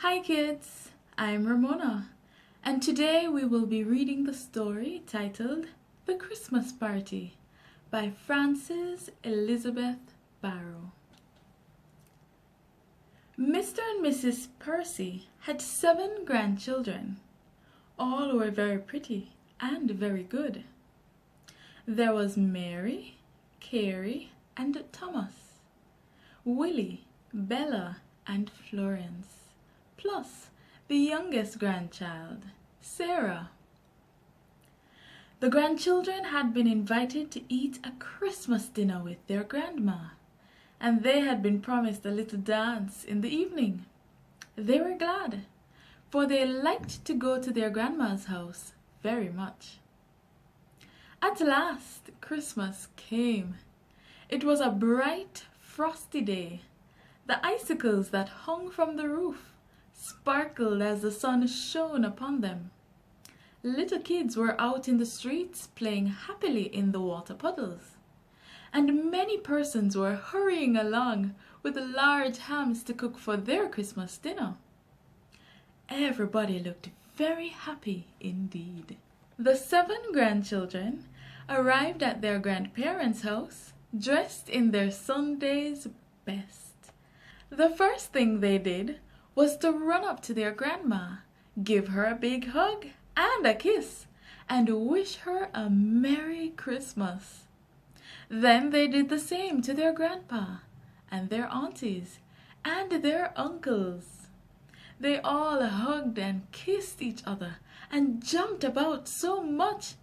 Hi kids, I'm Romona, and today we will be reading the story titled The Christmas Party by Frances Elizabeth Barrow. Mr. and Mrs. Percy had 7 grandchildren. All were very pretty and very good. There was Mary, Carrie, and Thomas, Willie, Bella, and Florence, plus the youngest grandchild, Sarah. The grandchildren had been invited to eat a Christmas dinner with their grandma, and they had been promised a little dance in the evening. They were glad, for they liked to go to their grandma's house very much. At last Christmas came. It was a bright, frosty day. The icicles that hung from the roof sparkled as the sun shone upon them. Little kids were out in the streets playing happily in the water puddles, and many persons were hurrying along with large hams to cook for their Christmas dinner. Everybody looked very happy indeed. The 7 grandchildren arrived at their grandparents' house dressed in their Sunday's best. The first thing they did was to run up to their grandma, give her a big hug and a kiss, and wish her a Merry Christmas. Then they did the same to their grandpa and their aunties and their uncles. They all hugged and kissed each other and jumped about so much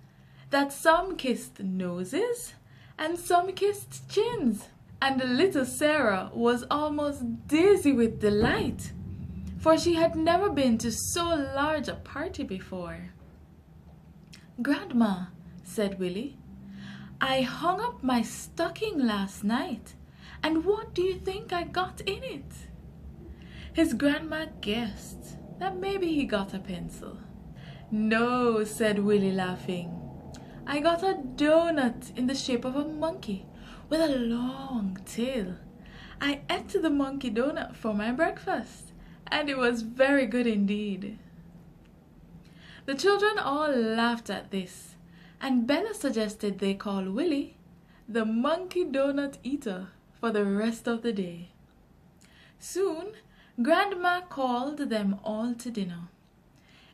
that some kissed noses and some kissed chins, and little Sarah was almost dizzy with delight, for she had never been to so large a party before. "Grandma," said Willie, "I hung up my stocking last night, and what do you think I got in it?" His grandma guessed that maybe he got a pencil. "No," said Willie, laughing. "I got a donut in the shape of a monkey with a long tail. I ate the monkey donut for my breakfast, and it was very good indeed." The children all laughed at this, and Bella suggested they call Willie the Monkey Donut Eater for the rest of the day. Soon Grandma called them all to dinner.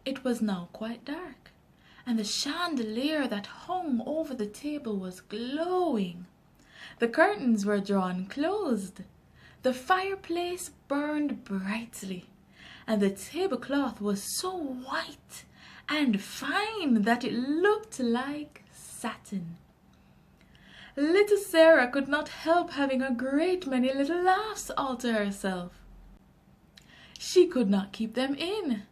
It was now quite dark, and the chandelier that hung over the table was glowing. The curtains were drawn closed. The fireplace burned brightly, and the tablecloth was so white and fine that it looked like satin. Little Sarah could not help having a great many little laughs all to herself. She could not keep them in.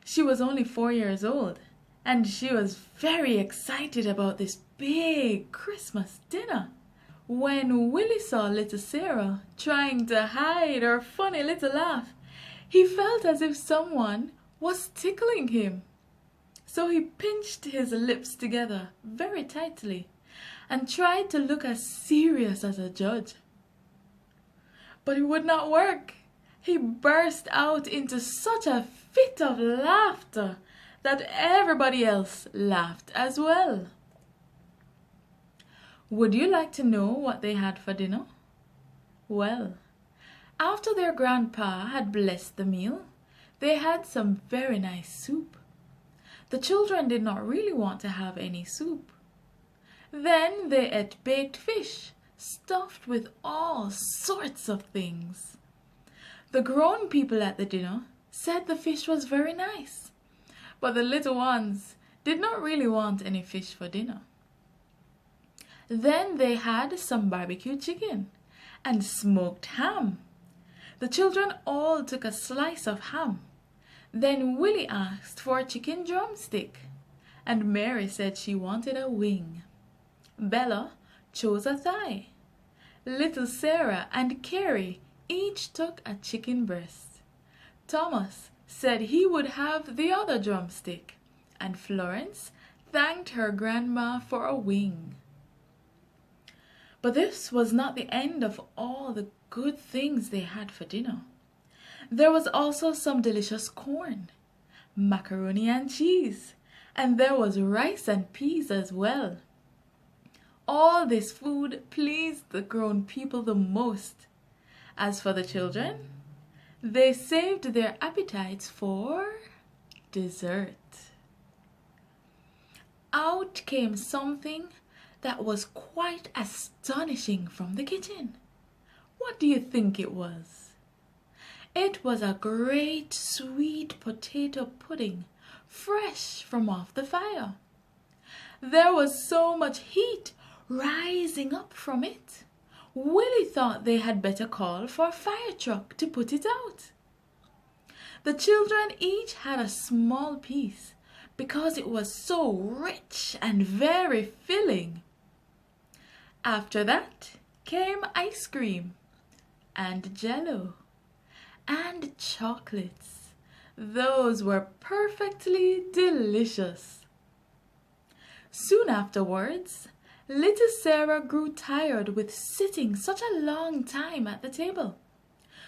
She was only 4 years old, and she was very excited about this big Christmas dinner. When Willie saw little Sarah trying to hide her funny little laugh, he felt as if someone was tickling him. So he pinched his lips together very tightly and tried to look as serious as a judge. But it would not work. He burst out into such a fit of laughter that everybody else laughed as well. Would you like to know what they had for dinner? Well, after their grandpa had blessed the meal, they had some very nice soup. The children did not really want to have any soup. Then they ate baked fish, stuffed with all sorts of things. The grown people at the dinner said the fish was very nice, but the little ones did not really want any fish for dinner. Then they had some barbecue chicken and smoked ham. The children all took a slice of ham. Then Willie asked for a chicken drumstick, and Mary said she wanted a wing. Bella chose a thigh. Little Sarah and Carrie each took a chicken breast. Thomas said he would have the other drumstick, and Florence thanked her grandma for a wing. But this was not the end of all the good things they had for dinner. There was also some delicious corn, macaroni and cheese, and there was rice and peas as well. All this food pleased the grown people the most. As for the children, they saved their appetites for dessert. Out came something that was quite astonishing from the kitchen. What do you think it was? It was a great sweet potato pudding, fresh from off the fire. There was so much heat rising up from it. Willie thought they had better call for a fire truck to put it out. The children each had a small piece because it was so rich and very filling. After that came ice cream and jello and chocolates. Those were perfectly delicious. Soon afterwards, little Sarah grew tired with sitting such a long time at the table.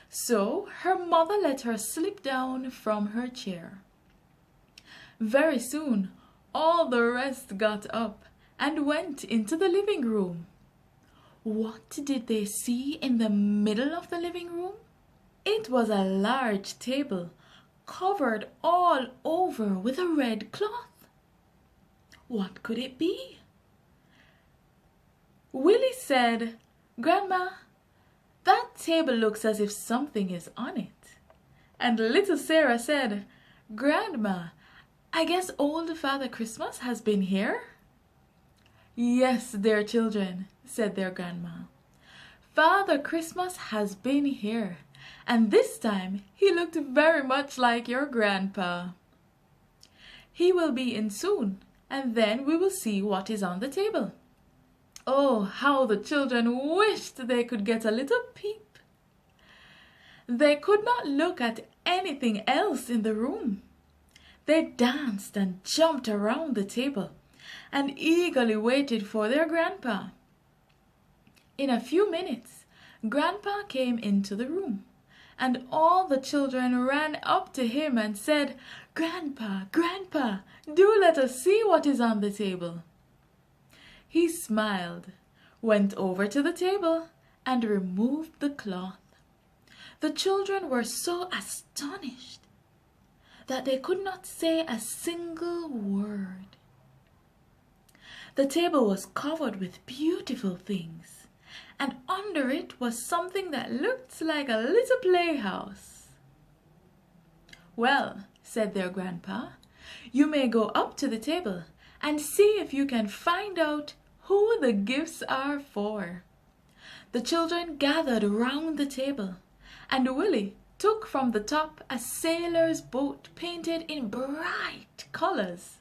So her mother let her slip down from her chair. Very soon, all the rest got up and went into the living room. What did they see in the middle of the living room? It was a large table covered all over with a red cloth. What could it be? Willie said, "Grandma, that table looks as if something is on it." And little Sarah said, "Grandma, I guess old Father Christmas has been here?" "Yes, dear children," said their grandma. "Father Christmas has been here, and this time he looked very much like your grandpa. He will be in soon, and then we will see what is on the table." Oh, how the children wished they could get a little peep. They could not look at anything else in the room. They danced and jumped around the table and eagerly waited for their grandpa. In a few minutes, Grandpa came into the room, and all the children ran up to him and said, "Grandpa, Grandpa, do let us see what is on the table." He smiled, went over to the table, and removed the cloth. The children were so astonished that they could not say a single word. The table was covered with beautiful things, and under it was something that looked like a little playhouse. "Well," said their grandpa, "you may go up to the table and see if you can find out who the gifts are for." The children gathered round the table, and Willie took from the top a sailor's boat painted in bright colors.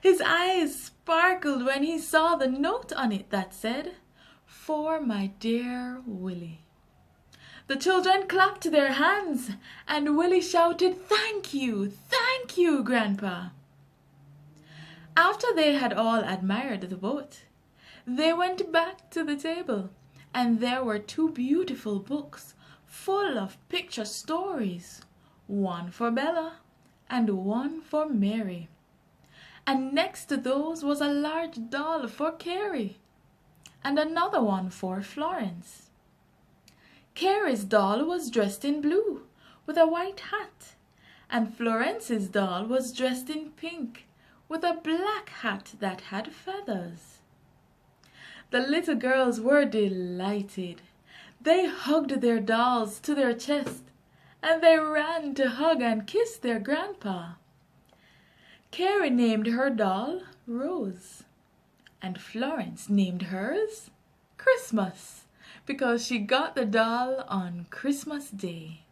His eyes sparkled when he saw the note on it that said, "For my dear Willie." The children clapped their hands, and Willie shouted, "Thank you, Grandpa." After they had all admired the boat, they went back to the table, and there were two beautiful books full of picture stories, one for Bella and one for Mary. And next to those was a large doll for Carrie, and another one for Florence. Carrie's doll was dressed in blue with a white hat, and Florence's doll was dressed in pink with a black hat that had feathers. The little girls were delighted. They hugged their dolls to their chest, and they ran to hug and kiss their grandpa. Carrie named her doll Rose, and Florence named hers Christmas, because she got the doll on Christmas Day.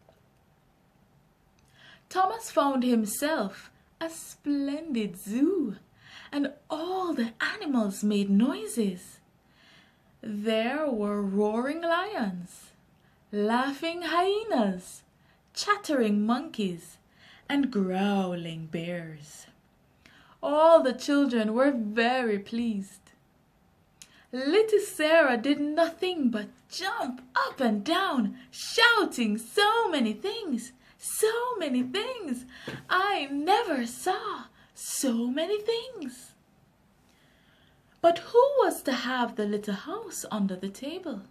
Thomas found himself a splendid zoo, and all the animals made noises. There were roaring lions, laughing hyenas, chattering monkeys, and growling bears. All the children were very pleased. Little Sarah did nothing but jump up and down, shouting so many things So many things! I never saw so many things! But who was to have the little house under the table?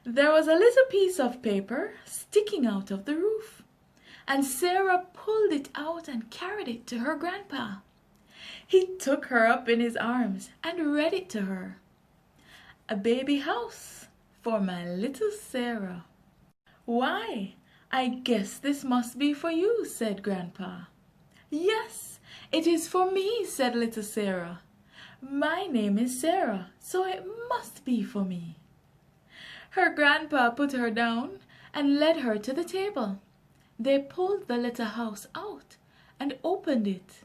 There was a little piece of paper sticking out of the roof, and Sarah pulled it out and carried it to her grandpa. He took her up in his arms and read it to her. A baby house for my little Sarah. Why, I guess this must be for you, said Grandpa. Yes, it is for me, said little Sarah. My name is Sarah, so it must be for me. Her grandpa put her down and led her to the table. They pulled the little house out and opened it.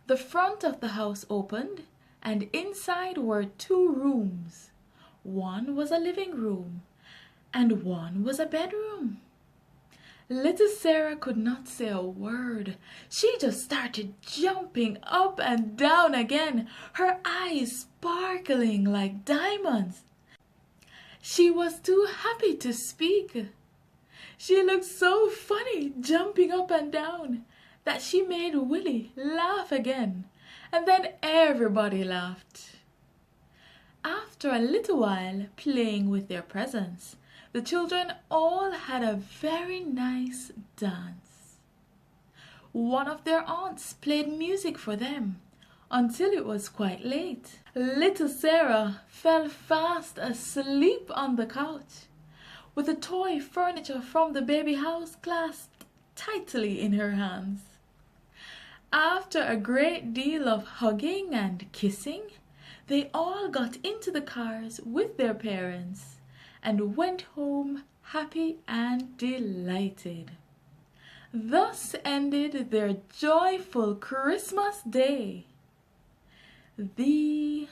The front of the house opened, and inside were 2 rooms. One was a living room, and one was a bedroom. Little Sarah could not say a word. She just started jumping up and down again, her eyes sparkling like diamonds. She was too happy to speak. She looked so funny, jumping up and down, that she made Willie laugh again, and then everybody laughed. After a little while playing with their presents, the children all had a very nice dance. One of their aunts played music for them until it was quite late. Little Sarah fell fast asleep on the couch, with the toy furniture from the baby house clasped tightly in her hands. After a great deal of hugging and kissing, they all got into the cars with their parents and went home happy and delighted. Thus ended their joyful Christmas day. The